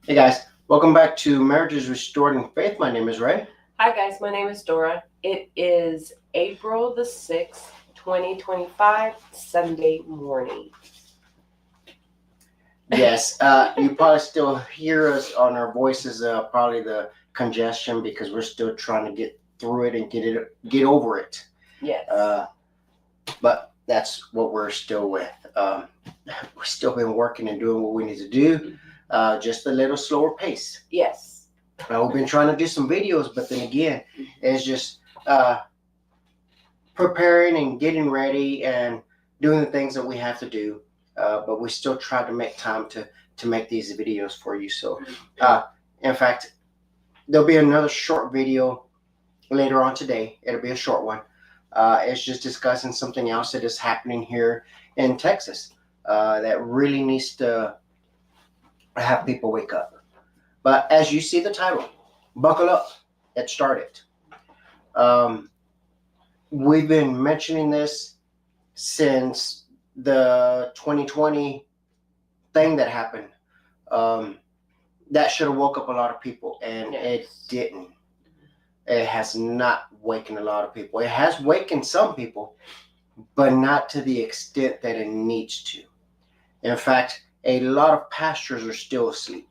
Hey guys, welcome back to Marriages Restored in Faith. My name is Ray. Hi guys, my name is Dora. It is April the 6th, 2025, Sunday morning. Yes, you probably still hear us on our voices, probably the congestion because we're still trying to get through it and get over it. Yes. But that's what we're still with. We've still been working and doing what we need to do, just a little slower pace. Yes. We've been trying to do some videos, but then again, it's just preparing and getting ready and doing the things that we have to do. But we still try to make time to make these videos for you. So, in fact, there'll be another short video later on today. It'll be a short one. It's just discussing something else that is happening here in Texas that really needs to have people wake up. But as you see the title, buckle up. It started. We've been mentioning this since the 2020 thing that happened. That should have woke up a lot of people, and it didn't. It has not wakened a lot of people. It has wakened some people, but not to the extent that it needs to. In fact, a lot of pastors are still asleep.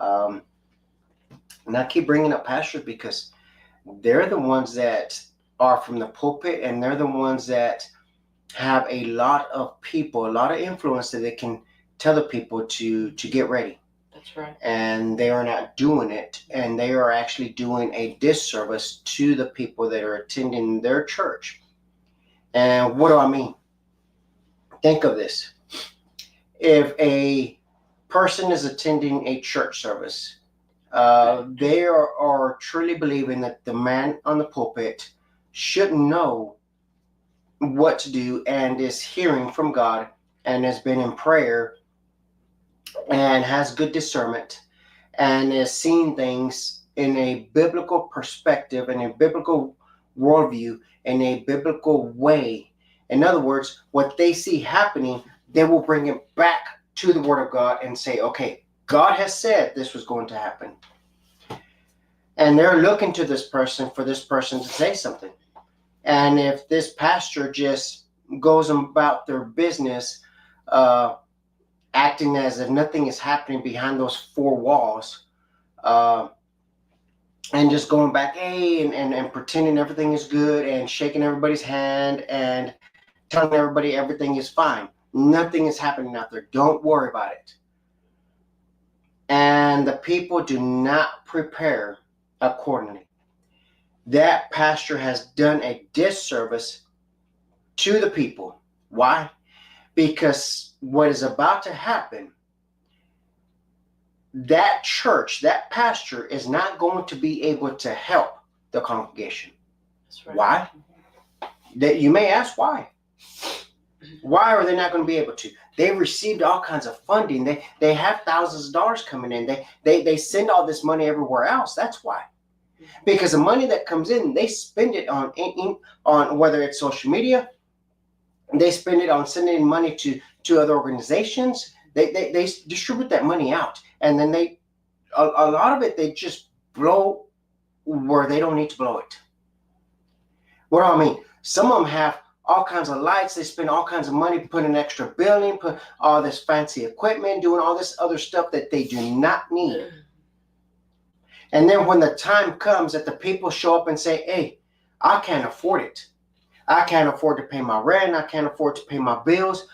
And I keep bringing up pastors because they're the ones that are from the pulpit, and they're the ones that have a lot of people, a lot of influence that they can tell the people to get ready. That's right. And they are not doing it, and they are actually doing a disservice to the people that are attending their church. And what do I mean? Think of this. If a person is attending a church service, they are truly believing that the man on the pulpit should know what to do and is hearing from God and has been in prayer and has good discernment and is seeing things in a biblical perspective, in a biblical worldview, in a biblical way. In other words, what they see happening, they will bring it back to the Word of God and say, okay, God has said this was going to happen. And they're looking to this person for this person to say something. And if this pastor just goes about their business, acting as if nothing is happening behind those four walls, and just going back, hey, and pretending everything is good and shaking everybody's hand and telling everybody everything is fine. Nothing is happening out there. Don't worry about it. And the people do not prepare accordingly. That pastor has done a disservice to the people. Why? Because what is about to happen, that church, that pastor is not going to be able to help the congregation. That's right. Why? That you may ask why. Why are they not going to be able to? They've received all kinds of funding. They have thousands of dollars coming in. They send all this money everywhere else. That's why. Because the money that comes in, they spend it on whether it's social media, they spend it on sending money to other organizations. They distribute that money out, and then a lot of it they just blow where they don't need to blow it. What do I mean? Some of them have all kinds of lights. They spend all kinds of money putting extra building, put all this fancy equipment, doing all this other stuff that they do not need. And then when the time comes that the people show up and say, hey, I can't afford it. I can't afford to pay my rent. I can't afford to pay my bills.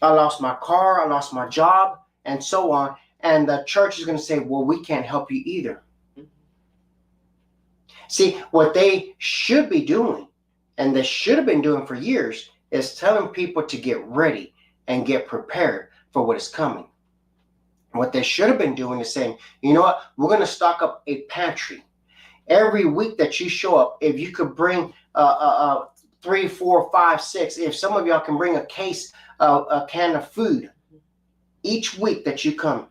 I lost my car. I lost my job, and so on. And the church is going to say, well, we can't help you either. See, what they should be doing, and they should have been doing for years, is telling people to get ready and get prepared for what is coming. What they should have been doing is saying, you know what, we're going to stock up a pantry. Every week that you show up, if you could bring 3, 4, 5, 6, if some of y'all can bring a can of food each week that you come.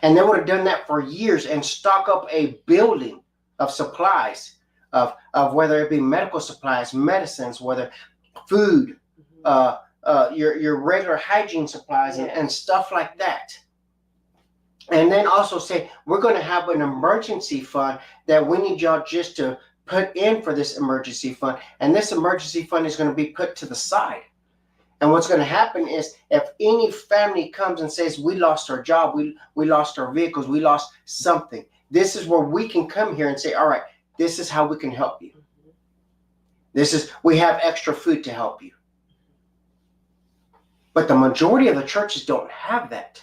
And they would have done that for years and stock up a building of supplies, of whether it be medical supplies, medicines, whether food, your regular hygiene supplies and stuff like that. And then also say, we're going to have an emergency fund that we need y'all just to put in for this emergency fund. And this emergency fund is going to be put to the side. And what's going to happen is if any family comes and says, we lost our job, we lost our vehicles, we lost something, this is where we can come here and say, all right, this is how we can help you. We have extra food to help you. But the majority of the churches don't have that.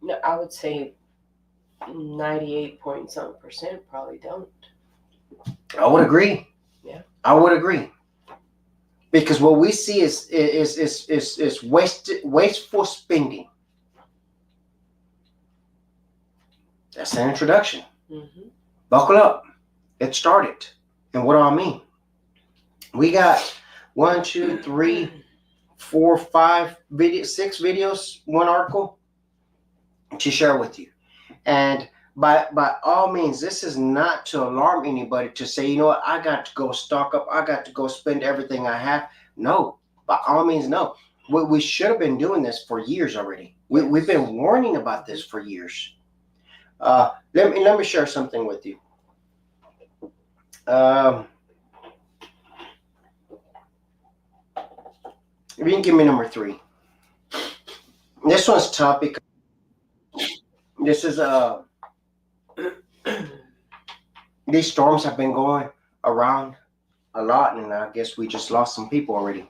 No, I would say 98 point something percent probably don't. I would agree. Yeah. I would agree. Because what we see is wasteful spending. That's an introduction. Mm-hmm. Buckle up. It started. And what do I mean? We got 1, 2, 3, 4, 5 videos, 6 videos, 1 article to share with you. And by all means, this is not to alarm anybody to say, you know what, I got to go stock up, I got to go spend everything I have. No, by all means, no. We should have been doing this for years already. We've been warning about this for years. Let me share something with you. If you can give me number 3. This one's topic. This is these storms have been going around a lot, and I guess we just lost some people already.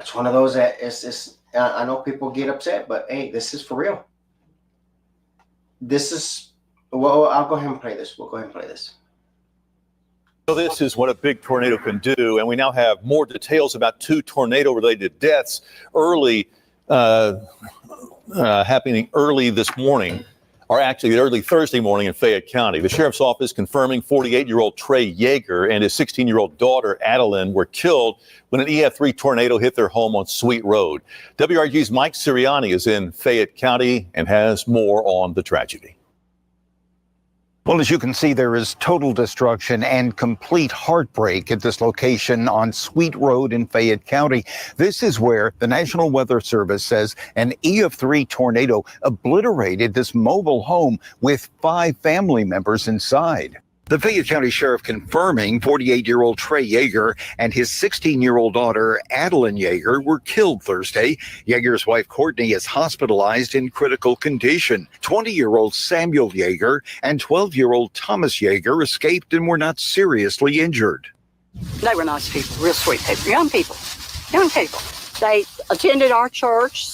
It's one of those that it's I know people get upset, but hey, this is for real. This is, well, I'll go ahead and play this. We'll go ahead and play this. So this is what a big tornado can do, and we now have more details about 2 tornado-related deaths happening early this morning, or actually early Thursday morning in Fayette County. The sheriff's office confirming 48-year-old Trey Yeager and his 16-year-old daughter Adeline were killed when an EF3 tornado hit their home on Sweet Road. WRG's Mike Sirianni is in Fayette County and has more on the tragedy. Well, as you can see, there is total destruction and complete heartbreak at this location on Sweet Road in Fayette County. This is where the National Weather Service says an EF3 tornado obliterated this mobile home with 5 family members inside. The Fayette County Sheriff confirming 48-year-old Trey Yeager and his 16-year-old daughter, Adeline Yeager, were killed Thursday. Yeager's wife, Courtney, is hospitalized in critical condition. 20-year-old Samuel Yeager and 12-year-old Thomas Yeager escaped and were not seriously injured. They were nice people, real sweet people, young people. They attended our church,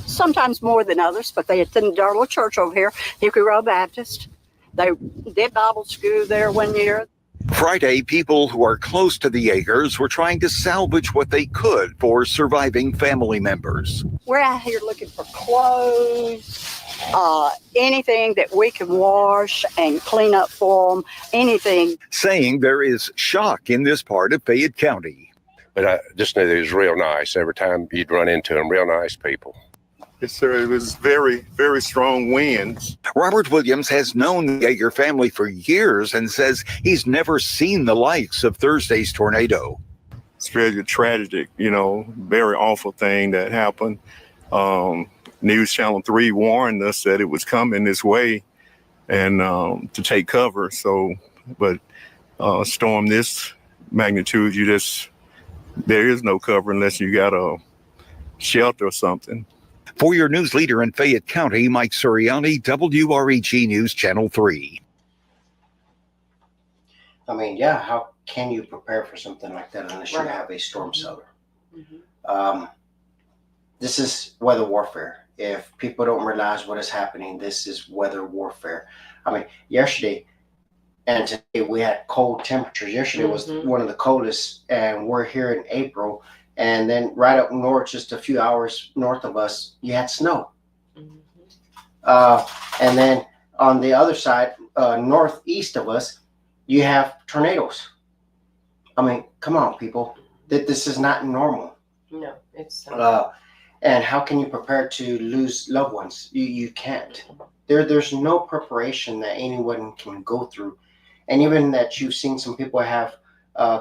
sometimes more than others, but they attended our little church over here, Hickory Road Baptist. They did Bible school there one year. Friday, people who are close to the Yeagers were trying to salvage what they could for surviving family members. We're out here looking for clothes, anything that we can wash and clean up for them, anything. Saying there is shock in this part of Fayette County. But I just knew they was real nice. Every time you'd run into them, real nice people. Yes, sir. It was very, very strong winds. Robert Williams has known the Yeager family for years and says he's never seen the likes of Thursday's tornado. It's very tragic, very awful thing that happened. News Channel 3 warned us that it was coming this way and to take cover. But storm this magnitude, there is no cover unless you got a shelter or something. For your news leader in Fayette County, Mike Sirianni, WREG News Channel 3. I mean, yeah, how can you prepare for something like that unless you Right. have a storm cellar? Mm-hmm. This is weather warfare. If people don't realize what is happening, this is weather warfare. I mean, yesterday and today we had cold temperatures. Yesterday was Mhm. one of the coldest, and we're here in April. And then right up north, just a few hours north of us, you had snow. Mm-hmm. And then on the other side, northeast of us, you have tornadoes. I mean, come on, people. This is not normal. No, it's And how can you prepare to lose loved ones? You can't. There's no preparation that anyone can go through. And even that you've seen some people have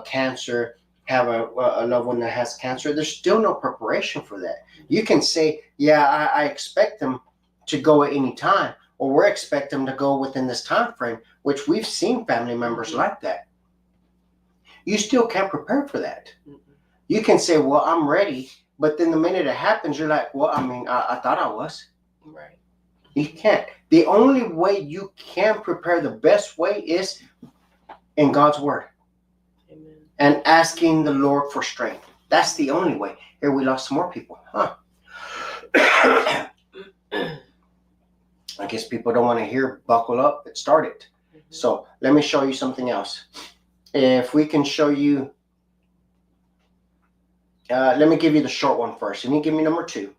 cancer have a loved one that has cancer, there's still no preparation for that. You can say, yeah, I expect them to go at any time, or we're expecting them to go within this time frame, which we've seen family members like that. You still can't prepare for that. You can say, well, I'm ready, but then the minute it happens, you're like, well, I thought I was. Right. You can't. The only way you can prepare the best way is in God's word. Amen. And asking the Lord for strength. That's the only way. Here we lost some more people, huh? I guess people don't want to hear buckle up. It started. So let me show you something else. If we can show you, let me give you the short one first. And you give me number 2.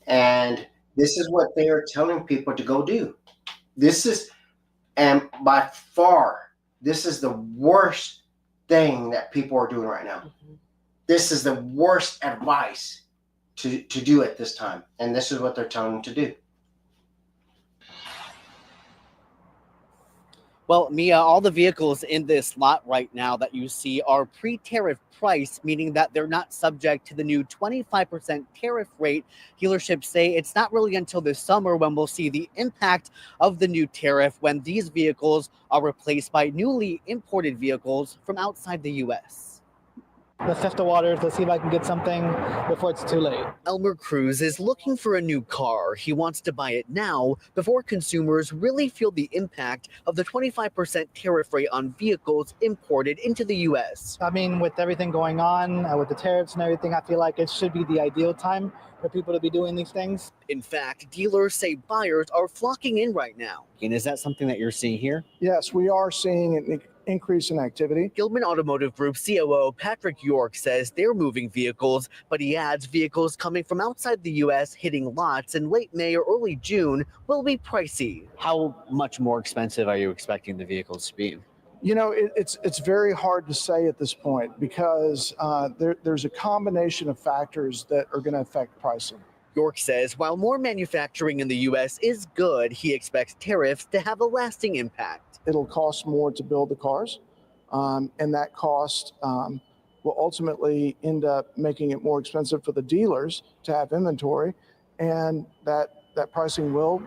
And this is what they are telling people to go do. This is, and by far, this is the worst thing that people are doing right now. This is the worst advice to do at this time. And this is what they're telling them to do. Well, Mia, all the vehicles in this lot right now that you see are pre-tariff price, meaning that they're not subject to the new 25% tariff rate. Dealerships say it's not really until this summer when we'll see the impact of the new tariff, when these vehicles are replaced by newly imported vehicles from outside the U.S. Let's test the waters. Let's see if I can get something before it's too late. Elmer Cruz is looking for a new car. He wants to buy it now before consumers really feel the impact of the 25% tariff rate on vehicles imported into the U.S. I mean, with everything going on, with the tariffs and everything, I feel like it should be the ideal time for people to be doing these things. In fact, dealers say buyers are flocking in right now. And is that something that you're seeing here? Yes, we are seeing an increase in activity. Gilman Automotive Group COO Patrick York says they're moving vehicles, but he adds vehicles coming from outside the U.S. hitting lots in late May or early June will be pricey. How much more expensive are you expecting the vehicles to be? You know, it's very hard to say at this point because there's a combination of factors that are going to affect pricing. York says while more manufacturing in the U.S. is good, he expects tariffs to have a lasting impact. It'll cost more to build the cars, and that cost will ultimately end up making it more expensive for the dealers to have inventory, and that pricing will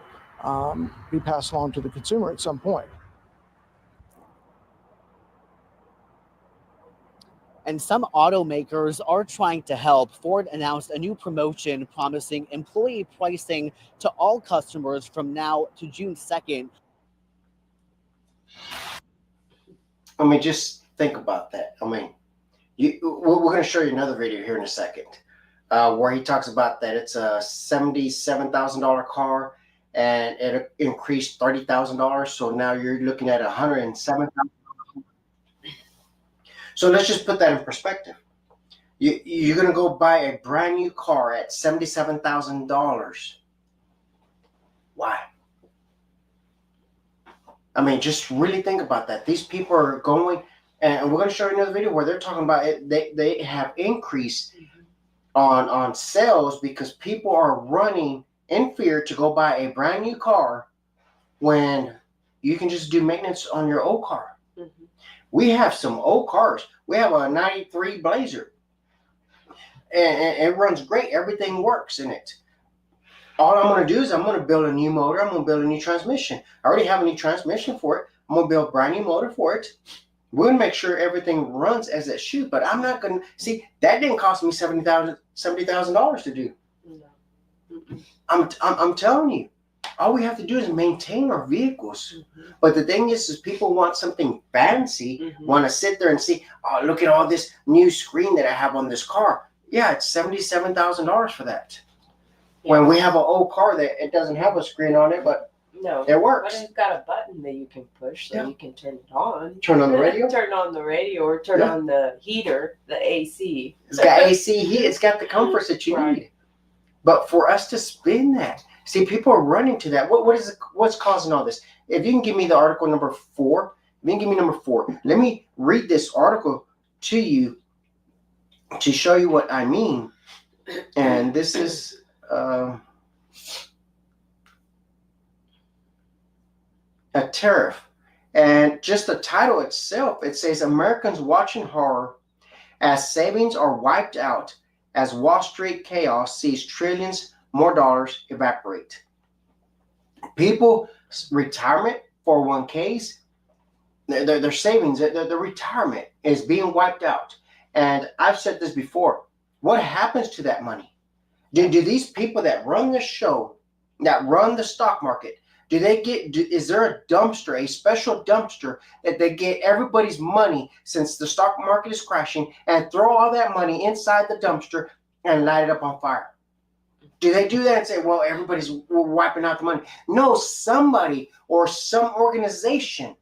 be passed along to the consumer at some point. And some automakers are trying to help. Ford announced a new promotion promising employee pricing to all customers from now to June 2nd. I mean, just think about that. I mean, we're going to show you another video here in a second where he talks about that it's a $77,000 car and it increased $30,000. So now you're looking at $107,000. So let's just put that in perspective. You're going to go buy a brand new car at $77,000. Why? I mean, just really think about that. These people are going, and we're going to show you another video where they're talking about it. They have increased on sales because people are running in fear to go buy a brand new car when you can just do maintenance on your old car. Mm-hmm. We have some old cars. We have a 93 Blazer. And it runs great. Everything works in it. All I'm going to do is I'm going to build a new motor. I'm going to build a new transmission. I already have a new transmission for it. I'm going to build a brand new motor for it. We're going to make sure everything runs as it should. But I'm not going to see that didn't cost me $70,000 to do. No. I'm telling you, all we have to do is maintain our vehicles. Mm-hmm. But the thing is people want something fancy, want to sit there and see, oh, look at all this new screen that I have on this car. Yeah, it's $77,000 for that. Yeah. When we have an old car that it doesn't have a screen on it, but no, it works. But it's got a button that you can push so you can turn it on. Turn on the radio? Turn on the radio or turn on the heater, the AC. It's got AC heat. It's got the comforts that you need. But for us to spin that, see, people are running to that. What's causing all this? If you can give me the article number 4, let me read this article to you to show you what I mean. And this is a tariff. And just the title itself, it says Americans watching horror as savings are wiped out, as Wall Street chaos sees trillions more dollars evaporate. People's retirement 401ks, their savings, their retirement is being wiped out. And I've said this before. What happens to that money? Do these people that run the show, that run the stock market, is there a dumpster, a special dumpster that they get everybody's money since the stock market is crashing and throw all that money inside the dumpster and light it up on fire? Do they do that and say, well, everybody's wiping out the money? No, somebody or some organization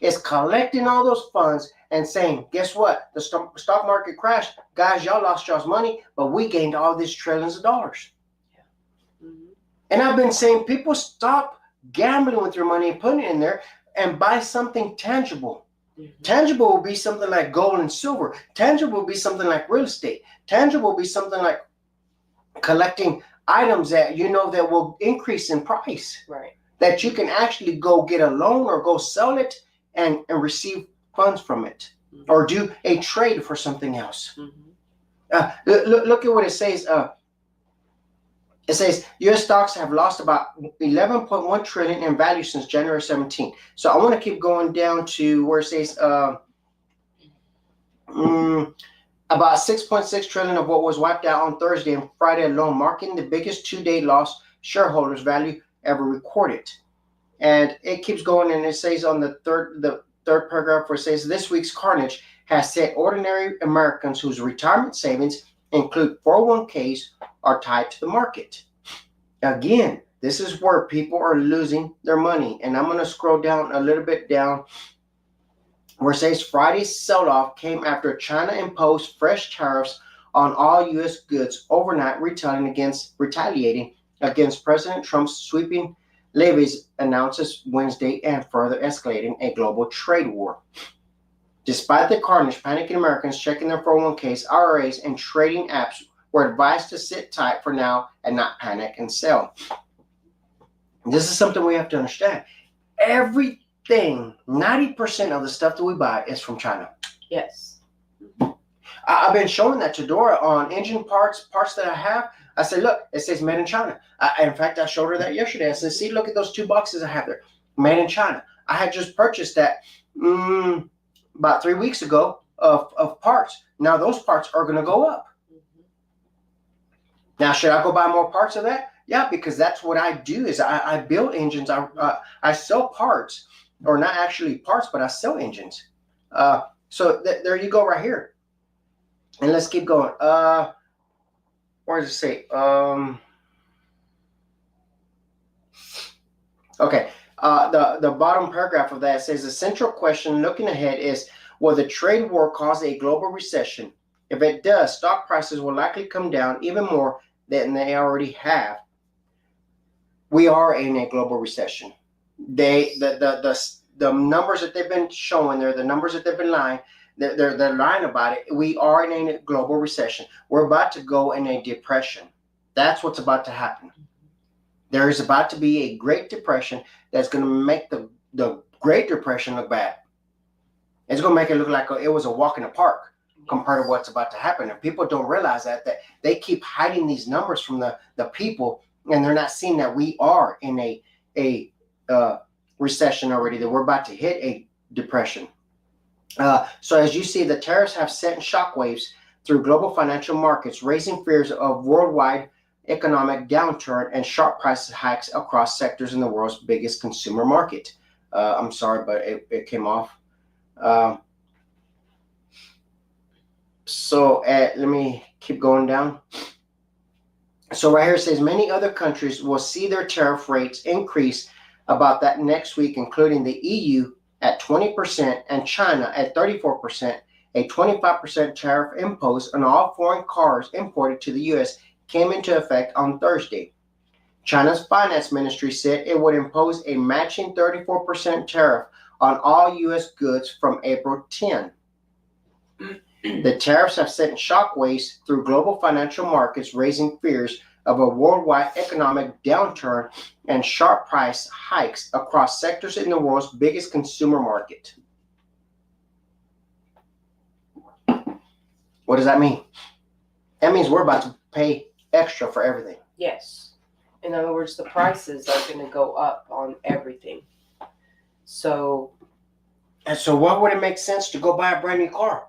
is collecting all those funds and saying, guess what? The stock market crashed. Guys, y'all lost y'all's money, but we gained all these trillions of dollars. And I've been saying, people stop gambling with your money and putting it in there and buy something tangible. Tangible will be something like gold and silver. Tangible will be something like real estate. Tangible will be something like collecting items that you know that will increase in price. Right. That you can actually go get a loan or go sell it and receive funds from it, or do a trade for something else. Look at what it says. It says U.S. stocks have lost about 11.1 trillion in value since January 17. So I want to keep going down to where it says about 6.6 trillion of what was wiped out on Thursday and Friday alone, marking the biggest two-day loss shareholders' value ever recorded. And it keeps going, and it says on the third paragraph where it says this week's carnage has set ordinary Americans whose retirement savings include 401ks are tied to the market. Again, this is where people are losing their money. And I'm going to scroll down a little bit down where it says Friday's sell-off came after China imposed fresh tariffs on all U.S. goods overnight, retaliating against President Trump's sweeping levies announces Wednesday and further escalating a global trade war. Despite the carnage, panicking Americans checking their 401ks, IRAs, and trading apps were advised to sit tight for now and not panic and sell. This is something we have to understand. Everything, 90% of the stuff that we buy is from China. Yes. I've been showing that to Dora on engine parts that I have. I said, look, it says made in China. In fact, I showed her that yesterday. I said, see, look at those 2 boxes I have there. Made in China. I had just purchased that about 3 weeks ago of parts. Now those parts are going to go up. Now, should I go buy more parts of that? Yeah, because that's what I do is I build engines. I sell parts, or not actually parts, but I sell engines. So there you go right here. And let's keep going. Where does it say? Okay. The bottom paragraph of that says the central question looking ahead is, will the trade war cause a global recession? If it does, stock prices will likely come down even more than they already have. We are in a global recession. The numbers that they've been showing there, the numbers that they've been lying, they're lying about it. We are in a global recession. We're about to go in a depression. That's what's about to happen. There is about to be a Great Depression that's going to make the Great Depression look bad. It's going to make it look like it was a walk in the park compared to what's about to happen. And people don't realize that they keep hiding these numbers from the people, and they're not seeing that we are in a recession already, that we're about to hit a depression. So as you see, the tariffs have sent shockwaves through global financial markets, raising fears of worldwide economic downturn and sharp price hikes across sectors in the world's biggest consumer market. I'm sorry, but it came off. Let me keep going down. So right here it says many other countries will see their tariff rates increase about that next week, including the EU at 20% and China at 34%. A 25% tariff imposed on all foreign cars imported to the U.S. came into effect on Thursday. China's finance ministry said it would impose a matching 34% tariff on all U.S. goods from April 10. The tariffs have sent shockwaves through global financial markets, raising fears of a worldwide economic downturn and sharp price hikes across sectors in the world's biggest consumer market. What does that mean? That means we're about to pay extra for everything. Yes. In other words, the prices are going to go up on everything. So, And so why would it make sense to go buy a brand new car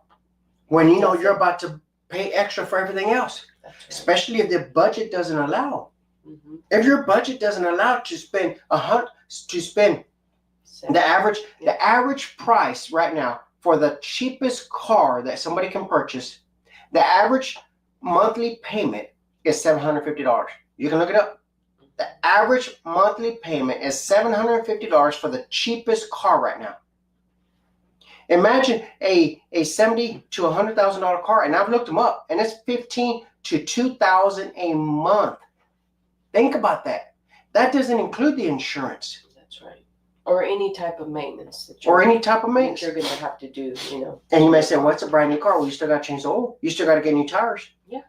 when you know you're about to pay extra for everything else? that's right. Especially if the budget doesn't allow. Mhm. If your budget doesn't allow to spend So, the average price right now for the cheapest car that somebody can purchase, the average monthly payment is $750. You can look it up. The average monthly payment is $750 for the cheapest car right now. Imagine a $70,000 to $100,000 car, and I've looked them up, and it's $15,000 to $2,000 a month. Think about that. That doesn't include the insurance that's right. Or any type of maintenance that or you're, any type of that maintenance. you're going to have to do, you know. And you may say, well, it's a brand new car. Well, you still got to change the oil. You still got to get new tires. Yeah.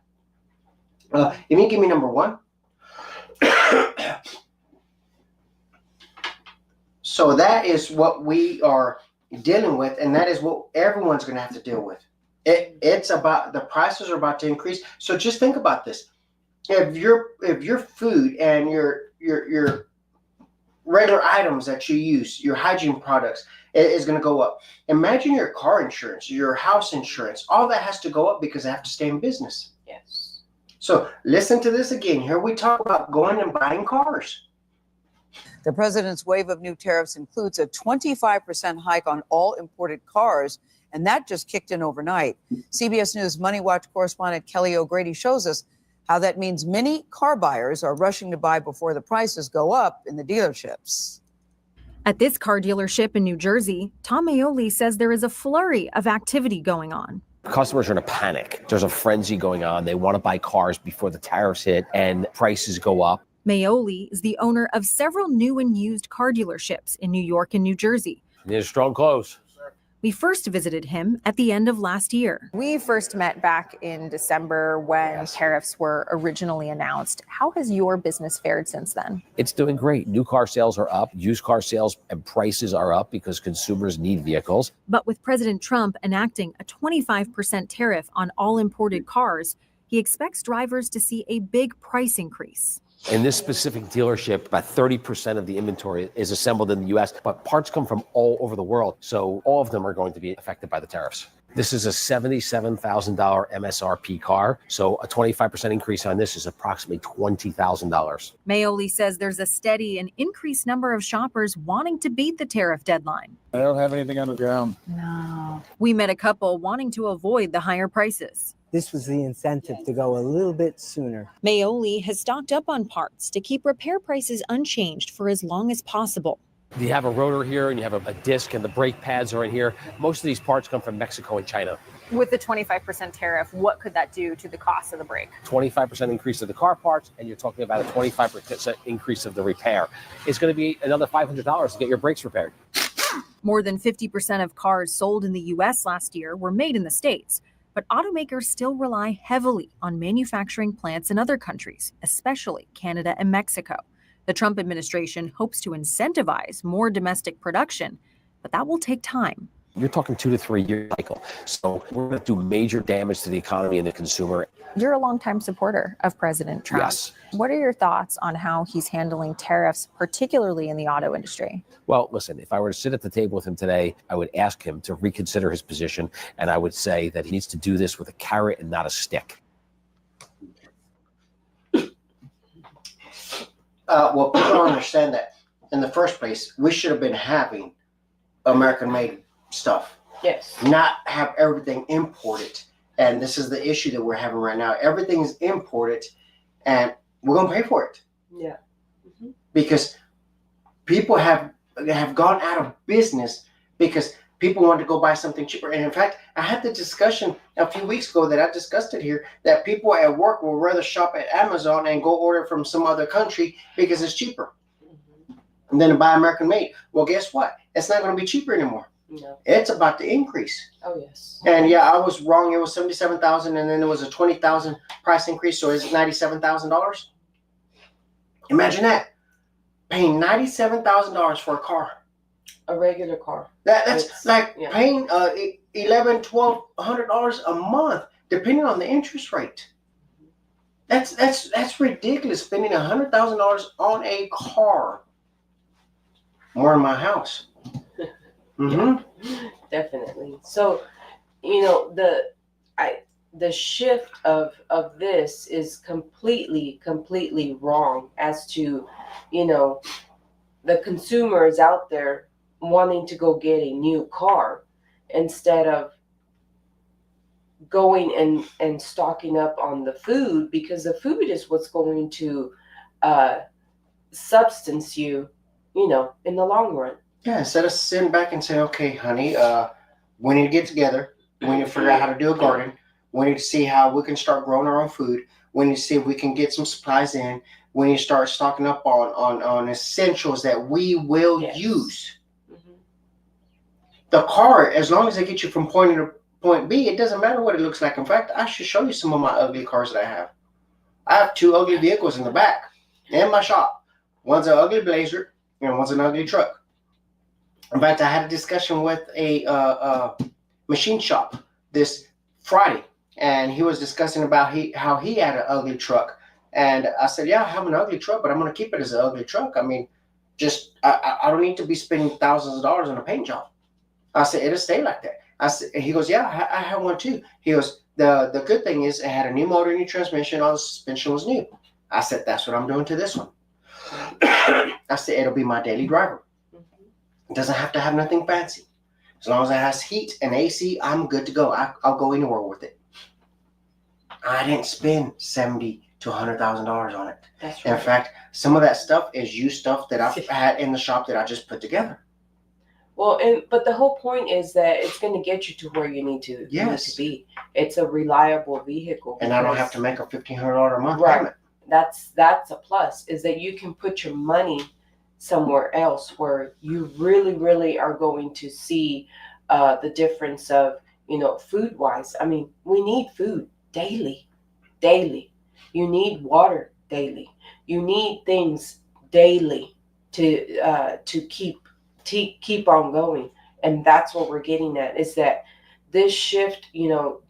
If you give me number one. So that is what we are dealing with, and that is what everyone's going to have to deal with. It's about the prices are about to increase. So just think about this: if your food and your regular items that you use, your hygiene products, is going to go up. Imagine your car insurance, your house insurance, all that has to go up because they have to stay in business. Yes. So listen to this again. Here we talk about going and buying cars. The president's wave of new tariffs includes a 25% hike on all imported cars, and that just kicked in overnight. CBS News Money Watch correspondent Kelly O'Grady shows us how that means many car buyers are rushing to buy before the prices go up in the dealerships. At this car dealership in New Jersey, Tom Aioli says there is a flurry of activity going on. Customers are in a panic. There's a frenzy going on. They want to buy cars before the tariffs hit and prices go up. Maioli is the owner of several new and used car dealerships in New York and New Jersey. Need a strong close. We first visited him at the end of last year. We first met back in December when tariffs were originally announced. How has your business fared since then? It's doing great. New car sales are up. Used car sales and prices are up because consumers need vehicles. But with President Trump enacting a 25% tariff on all imported cars, he expects drivers to see a big price increase. In this specific dealership, about 30% of the inventory is assembled in the U.S., but parts come from all over the world. So all of them are going to be affected by the tariffs. This is a $77,000 MSRP car. So a 25% increase on this is approximately $20,000. Maioli says there's a steady and increased number of shoppers wanting to beat the tariff deadline. I don't have anything on the ground. No. We met a couple wanting to avoid the higher prices. This was the incentive to go a little bit sooner. Maioli has stocked up on parts to keep repair prices unchanged for as long as possible. You have a rotor here and you have a disc and the brake pads are in here. Most of these parts come from Mexico and China. With the 25% tariff, what could that do to the cost of the brake? 25% increase of the car parts, and you're talking about a 25% increase of the repair. It's going to be another $500 to get your brakes repaired. More than 50% of cars sold in the U.S. last year were made in the States. But automakers still rely heavily on manufacturing plants in other countries, especially Canada and Mexico. The Trump administration hopes to incentivize more domestic production, but that will take time. You're talking 2 to 3 year cycle. So we're going to do major damage to the economy and the consumer. You're a longtime supporter of President Trump. Yes. What are your thoughts on how he's handling tariffs, particularly in the auto industry? Well, listen, if I were to sit at the table with him today, I would ask him to reconsider his position. And I would say that he needs to do this with a carrot and not a stick. Well, people don't understand that in the first place, we should have been having American-made stuff. Yes. Not have everything imported. And this is the issue that we're having right now. Everything is imported, and we're going to pay for it. Yeah. Mm-hmm. Because people have gone out of business because people want to go buy something cheaper. And in fact, I had the discussion a few weeks ago that I discussed it here, that people at work will rather shop at Amazon and go order from some other country because it's cheaper than to buy American made. Well, guess what? It's not going to be cheaper anymore. No. It's about to increase. Oh, yes. And yeah, I was wrong. It was $77,000, and then there was a $20,000 price increase. So is it $97,000? Imagine that, paying $97,000 for a car. A regular car. That's like yeah. paying $1,100-$1,200 a month depending on the interest rate. That's ridiculous. Spending $100,000 on a car. More in my house. Definitely. So, the shift of this is completely wrong as to, the consumers out there wanting to go get a new car instead of going and stocking up on the food, because the food is what's going to substance you, in the long run. Yeah, instead of sitting back and saying, okay, honey, we need to get together. We need to figure out how to do a garden. We need to see how we can start growing our own food. We need to see if we can get some supplies in. We need to start stocking up on essentials that we will use. The car, as long as they get you from point A to point B, it doesn't matter what it looks like. In fact, I should show you some of my ugly cars that I have. I have 2 ugly vehicles in the back in my shop. One's an ugly Blazer and one's an ugly truck. In fact, I had a discussion with a machine shop this Friday, and he was discussing about how he had an ugly truck. And I said, yeah, I have an ugly truck, but I'm going to keep it as an ugly truck. I mean, I don't need to be spending thousands of dollars on a paint job. I said, it'll stay like that. And he goes, yeah, I have one too. He goes, the good thing is it had a new motor, new transmission, all the suspension was new. I said, that's what I'm doing to this one. I said, it'll be my daily driver. It doesn't have to have nothing fancy. As long as it has heat and AC, I'm good to go. I'll go anywhere with it. I didn't spend $70,000 to $100,000 on it. That's right. In fact, some of that stuff is used stuff that I've had in the shop that I just put together. Well, but the whole point is that it's going to get you to where you need to be. It's a reliable vehicle. And I don't have to make a $1,500 a month payment. That's a plus, is that you can put your money somewhere else where you really are going to see the difference of, food wise. I mean, we need food daily. You need water daily. You need things daily to keep on going. And that's what we're getting at, is that this shift,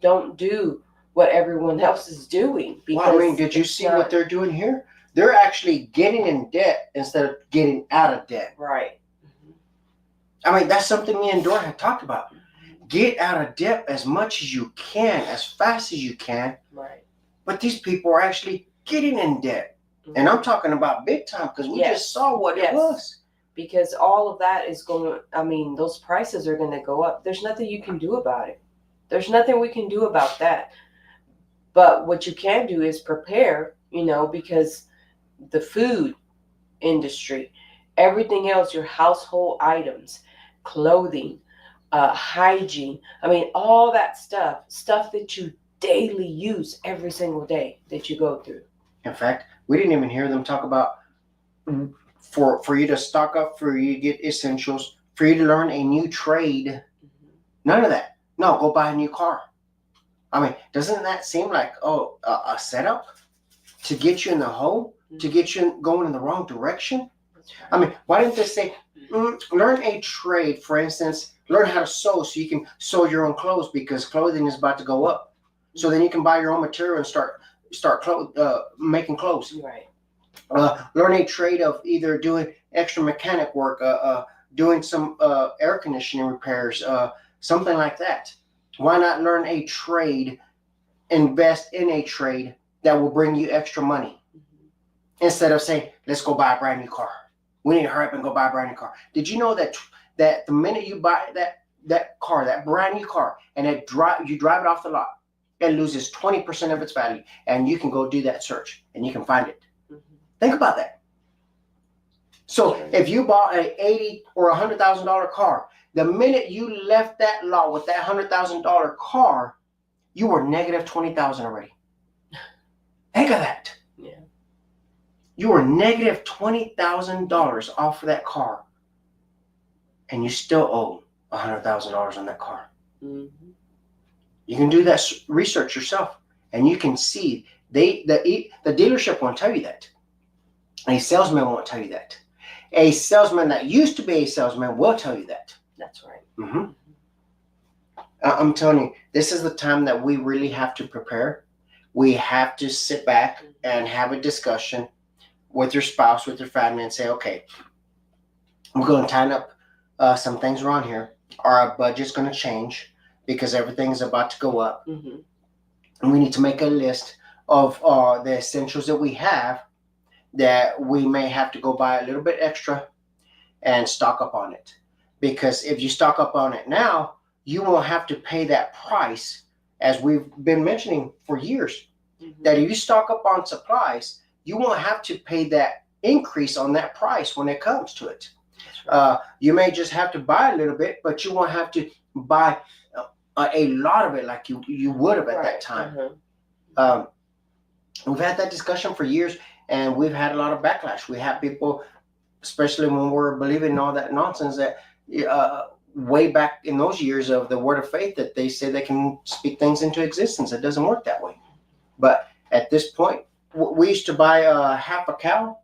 don't do what everyone else is doing. Because well, I mean, did you see what they're doing here? They're actually getting in debt instead of getting out of debt. Right. I mean, that's something me and Dora had talked about. Get out of debt as much as you can, as fast as you can. Right. But these people are actually getting in debt. And I'm talking about big time, because we just saw what it was. Because all of that is those prices are going to go up. There's nothing you can do about it. There's nothing we can do about that. But what you can do is prepare, because the food industry, everything else, your household items, clothing, hygiene, all that stuff that you daily use every single day that you go through. In fact, we didn't even hear them talk about for you to stock up, for you to get essentials, for you to learn a new trade. None of that. No, go buy a new car. Doesn't that seem like a setup to get you in the hole, to get you going in the wrong direction? Why didn't they say, learn a trade, for instance, learn how to sew so you can sew your own clothes, because clothing is about to go up. So then you can buy your own material and start making clothes. Right. Learn a trade of either doing extra mechanic work, doing some air conditioning repairs, something like that. Why not learn a trade, invest in a trade that will bring you extra money, instead of saying, let's go buy a brand new car. We need to hurry up and go buy a brand new car. Did you know that the minute you buy that car, that brand new car, and you drive it off the lot, it loses 20% of its value, and you can go do that search and you can find it. Think about that. So if you bought an $80,000 or $100,000 car, the minute you left that lot with that $100,000 car, you were negative $20,000 already. Think of that. Yeah. You were negative $20,000 off of that car, and you still owe $100,000 on that car. Mm-hmm. You can do that research yourself, and you can see the dealership won't tell you that. A salesman won't tell you that. A salesman that used to be a salesman will tell you that. That's right. Mm-hmm. I'm telling you, this is the time that we really have to prepare. We have to sit back and have a discussion with your spouse, with your family, and say, okay, we're going to tighten up some things around here. Our budget's going to change because everything's about to go up. Mm-hmm. And we need to make a list of the essentials that we have that we may have to go buy a little bit extra and stock up on it. Because if you stock up on it now, you won't have to pay that price, as we've been mentioning for years, that if you stock up on supplies, you won't have to pay that increase on that price when it comes to it. You may just have to buy a little bit, but you won't have to buy a lot of it like you would have at that time. We've had that discussion for years, and we've had a lot of backlash. We have people, especially when we're believing in all that nonsense, that way back in those years of the word of faith, that they say they can speak things into existence. It doesn't work that way. But at this point, we used to buy half a cow.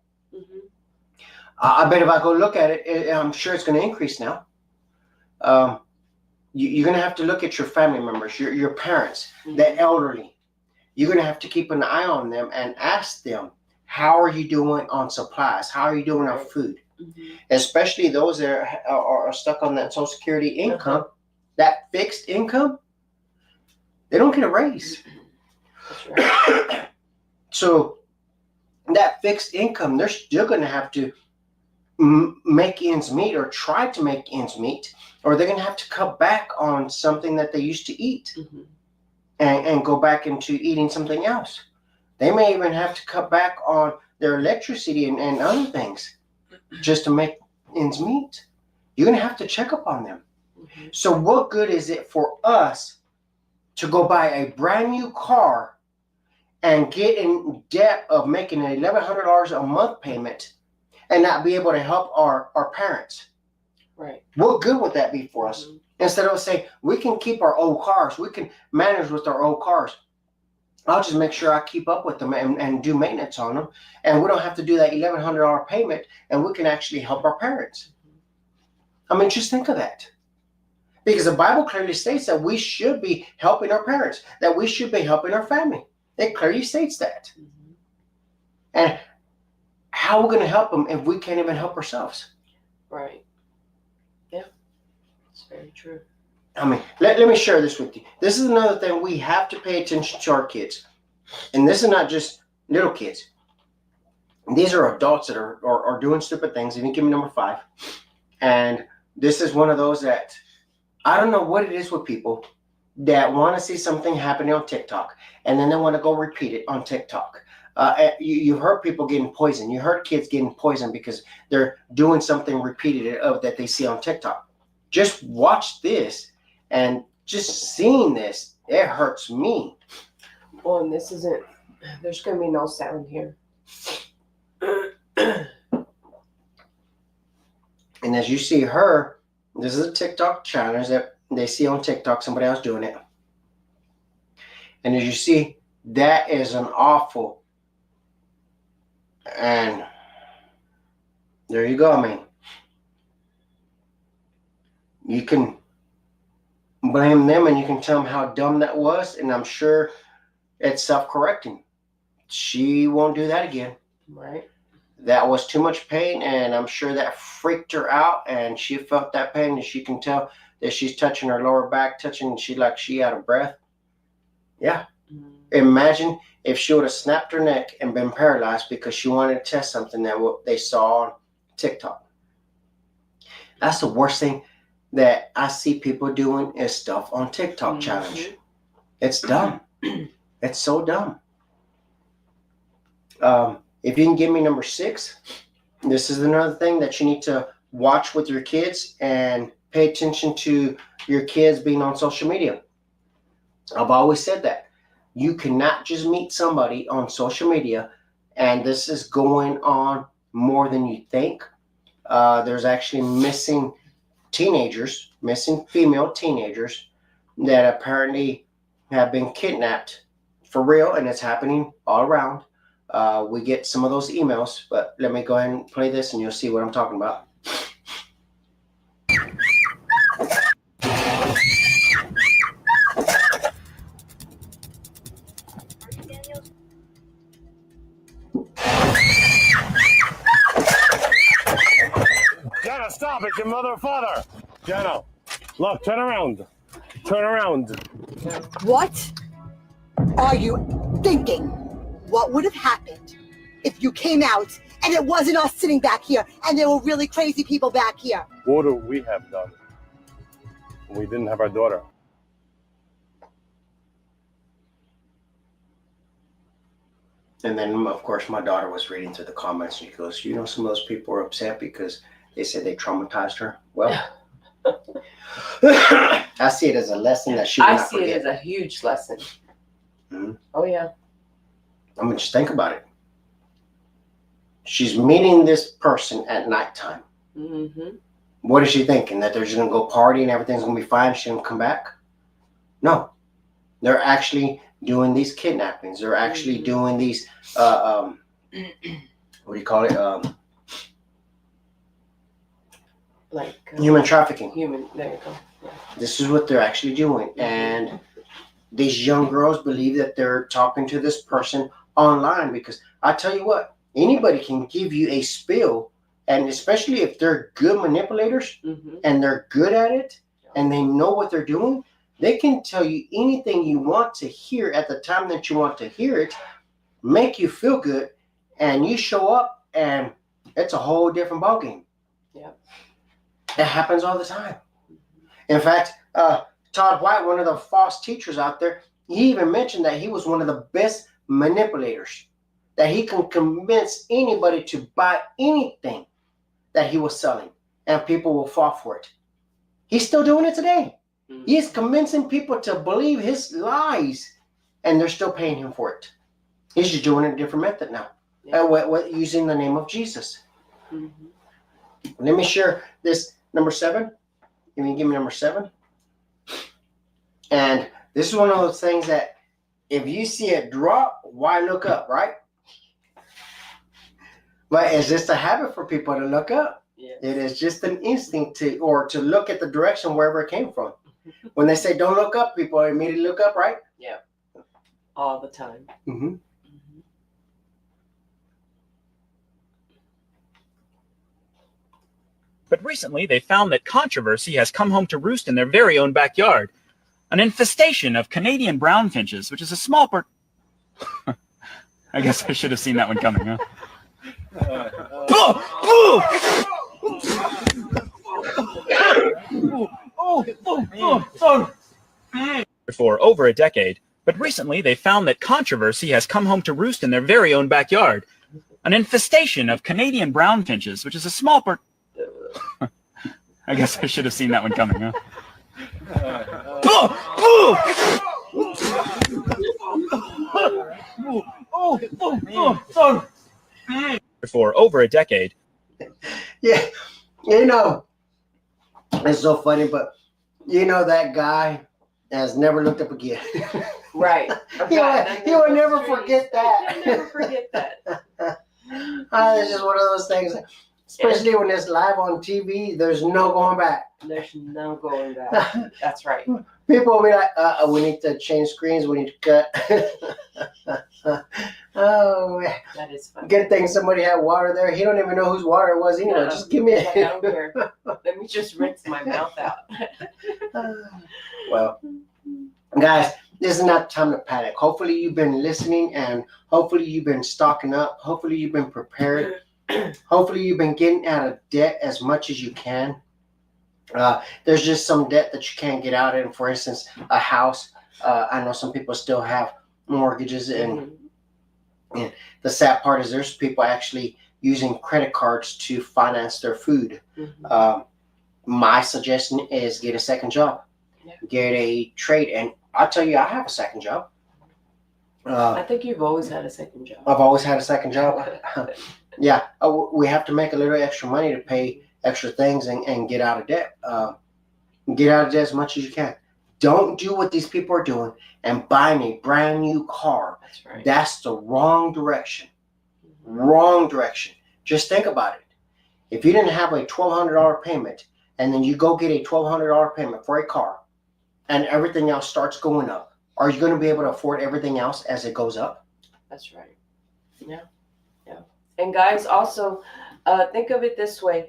I bet if I go look at it, I'm sure it's going to increase now. You're going to have to look at your family members, your parents, the elderly. You're going to have to keep an eye on them and ask them, how are you doing on supplies? How are you doing on food? Especially those that are stuck on that Social Security income, that fixed income, they don't get a raise. So that fixed income, they're still going to have to make ends meet, or try to make ends meet, or they're going to have to cut back on something that they used to eat and go back into eating something else. They may even have to cut back on their electricity and other things just to make ends meet. You're going to have to check up on them. So what good is it for us to go buy a brand new car and get in debt of making an $1,100 a month payment and not be able to help our parents? Right. What good would that be for us? Instead of saying, we can keep our old cars, we can manage with our old cars. I'll just make sure I keep up with them and do maintenance on them. And we don't have to do that $1,100 payment, and we can actually help our parents. I mean, just think of that. Because the Bible clearly states that we should be helping our parents, that we should be helping our family. It clearly states that. And how are we going to help them if we can't even help ourselves? Right. Yeah. It's very true. I mean, let me share this with you. This is another thing we have to pay attention to our kids. And this is not just little kids. These are adults that are doing stupid things. Even give me number 5. And this is one of those that I don't know what it is with people that want to see something happening on TikTok, and then they want to go repeat it on TikTok. You heard people getting poisoned. You heard kids getting poisoned because they're doing something repeated of that they see on TikTok. Just watch this. And just seeing this, it hurts me. Well, and this isn't, there's going to be no sound here. And as you see her, this is a TikTok challenge that they see on TikTok, somebody else doing it. And as you see, that is an awful, and there you go. I mean, you can blame them and you can tell them how dumb that was, and I'm sure it's self-correcting. She won't do that again. Right. That was too much pain, and I'm sure that freaked her out, and she felt that pain, and she can tell that she's touching her lower back, she out of breath. Yeah. Imagine if she would have snapped her neck and been paralyzed because she wanted to test something that they saw on TikTok. That's the worst thing that I see people doing, is stuff on TikTok challenge. It's dumb. It's so dumb. If you can give me number 6, this is another thing that you need to watch with your kids and pay attention to your kids being on social media. I've always said that. You cannot just meet somebody on social media, and this is going on more than you think. There's actually missing female teenagers that apparently have been kidnapped for real, and it's happening all around. We get some of those emails, but let me go ahead and play this and you'll see what I'm talking about. up. It's your mother or father. Jenna, look, turn around. Turn around. What are you thinking? What would have happened if you came out and it wasn't us sitting back here and there were really crazy people back here? What would we have done? We didn't have our daughter. And then, of course, my daughter was reading through the comments and she goes, you know, some of those people are upset because they said they traumatized her. Well, I see it as a lesson that she will I not see forget. it as a huge lesson. Mhm. Oh yeah. I mean, just think about it. She's meeting this person at nighttime. Mm-hmm. What is she thinking? That they're just going to go party and everything's going to be fine? She's going to come back? No. They're actually doing these kidnappings. They're actually doing these, what do you call it? Like Human trafficking. There you go. Yeah. This is what they're actually doing. And these young girls believe that they're talking to this person online, because I tell you what, anybody can give you a spill, and especially if they're good manipulators and they're good at it and they know what they're doing, they can tell you anything you want to hear at the time that you want to hear it, make you feel good, and you show up and it's a whole different ballgame. Yeah. It happens all the time. In fact, Todd White, one of the false teachers out there, he even mentioned that he was one of the best manipulators, that he can convince anybody to buy anything that he was selling, and people will fall for it. He's still doing it today. He's convincing people to believe his lies, and they're still paying him for it. He's just doing it a different method now, using the name of Jesus. Let me share this number 7. Can you give me number 7? And this is one of those things that if you see it drop, why look up, right? But it's just a habit for people to look up. Yeah. It is just an instinct to look at the direction wherever it came from. When they say don't look up, people immediately look up, right? Yeah. All the time. Mm-hmm. But recently they found that controversy has come home to roost in their very own backyard. An infestation of Canadian brown finches, which is a small bird. I guess I should have seen that one coming, huh? For over a decade, but recently they found that controversy has come home to roost in their very own backyard. An infestation of Canadian brown finches, which is a small bird. I guess I should have seen that one coming, huh? For over a decade. Yeah, you know, it's so funny, but you know that guy has never looked up again. Right. He will never forget that. He'll never forget that. It's just one of those things, especially when it's live on TV, there's no going back. There's no going back. That's right. People will be like, we need to change screens, we need to cut. Oh, man. That is funny. Good thing somebody had water there. He don't even know whose water it was anyway. No, Just give me I don't care. Let me just rinse my mouth out. Well, guys, this is not time to panic. Hopefully you've been listening, and hopefully you've been stocking up. Hopefully you've been prepared. Hopefully you've been getting out of debt as much as you can. There's just some debt that you can't get out of. For instance, a house. I know some people still have mortgages, and the sad part is there's people actually using credit cards to finance their food. My suggestion is get a second job. Get a trade. And I'll tell you, I have a second job. I think you've always had a second job. I've always had a second job. Yeah, we have to make a little extra money to pay extra things and get out of debt. Get out of debt as much as you can. Don't do what these people are doing and buying a brand new car. That's right. That's the wrong direction. Wrong direction. Just think about it. If you didn't have a $1,200 payment, and then you go get a $1,200 payment for a car, and everything else starts going up, are you going to be able to afford everything else as it goes up? That's right. Yeah. Yeah. And guys, also, Think of it this way,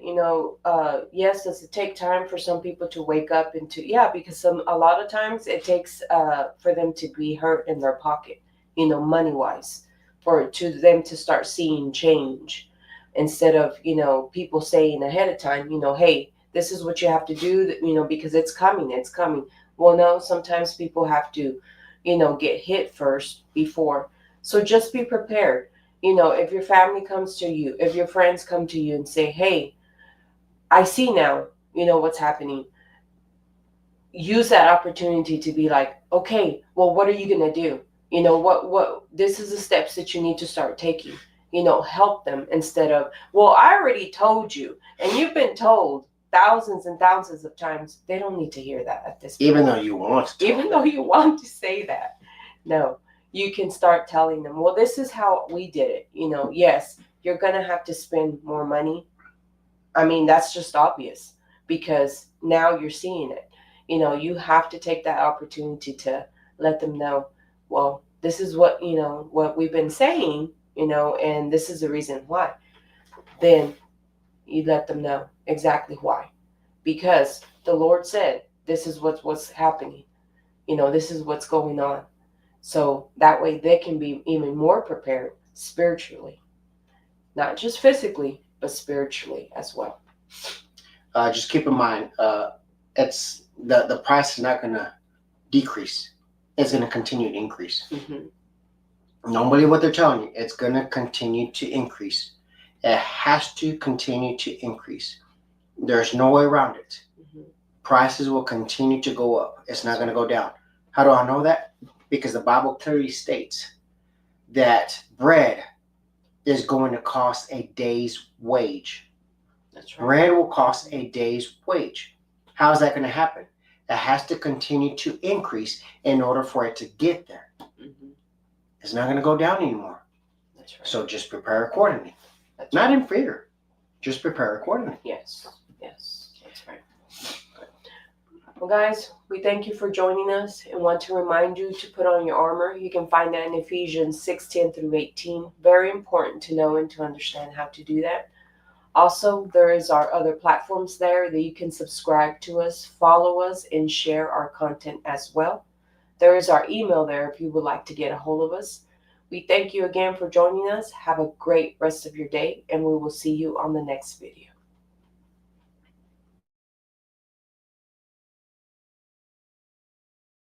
yes, does it take time for some people to wake up and to, yeah, because a lot of times it takes for them to be hurt in their pocket, money wise, for to them to start seeing change instead of, people saying ahead of time, hey, this is what you have to do, because it's coming. Well, no, sometimes people have to, get hit first before. So just be prepared. If your family comes to you, if your friends come to you and say, hey, I see now, what's happening. Use that opportunity to be like, okay, well, what are you going to do? This is the steps that you need to start taking, help them instead of, well, I already told you, and you've been told thousands and thousands of times. They don't need to hear that at this point. Even though you want to. Even though you want to say that. No. You can start telling them, well, this is how we did it. Yes, you're going to have to spend more money. I mean, that's just obvious because now you're seeing it. You have to take that opportunity to let them know, well, this is what, what we've been saying, and this is the reason why. Then you let them know exactly why. Because the Lord said, this is what's happening. This is what's going on. So that way they can be even more prepared spiritually, not just physically, but spiritually as well. Just keep in mind, it's the price is not going to decrease. It's going to continue to increase. Mm-hmm. Don't believe what they're telling you. It's going to continue to increase. It has to continue to increase. There's no way around it. Mm-hmm. Prices will continue to go up. It's not going to go down. How do I know that? Because the Bible clearly states that bread is going to cost a day's wage. That's right. Bread will cost a day's wage. How is that going to happen? It has to continue to increase in order for it to get there. Mm-hmm. It's not going to go down anymore. That's right. So just prepare accordingly. That's not right. in fear. Just prepare accordingly. Yes. That's right. Well, guys, we thank you for joining us and want to remind you to put on your armor. You can find that in Ephesians 6:10 through 18. Very important to know and to understand how to do that. Also, there is our other platforms there that you can subscribe to us, follow us, and share our content as well. There is our email there if you would like to get a hold of us. We thank you again for joining us. Have a great rest of your day, and we will see you on the next video.